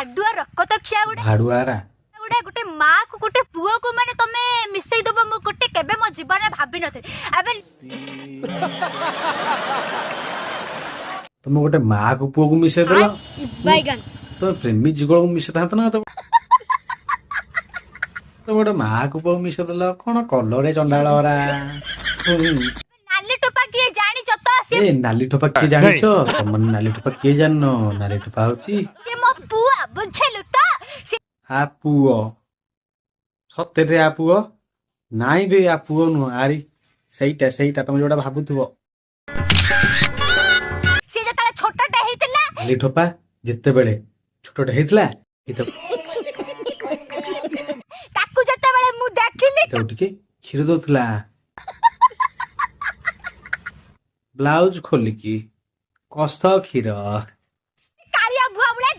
भाडुआ रक्त ଖିଆ गुडे भाड़ुआरा गुडे गोटे माँ को गोटे पुओ को माने तमे मिसई दबो मु गोटे केबे मो जीवन में भाबी नथि अबे तुम गोटे माँ को पुओ को मिसे देल बैगन तुम प्रेमी जुगल को मिसे था ना तुम गोटे माँ को पुओ मिसे देल कौन कलर चंडाला नाली टोपा किए जानी छ तो से ए नाली ठोपा किए जानिछ तुम नाली ठोपा किए जाननो नाली ठोपा होची मो पुआ बुझेलु तो से आ पुओ सत्य आ पुओ नाई बे आ पुओ नु आरी सहीटा तुम जोड़ा भाबुथुबो से जतला छोटटा हेतिला नाली ठोपा जिते बेले छोटटे हेतला इतो ताकू जते बेले मु देखिली इतो टिके क्षीर दउथला ब्लाउज खोलिकी कस्थ क्षीर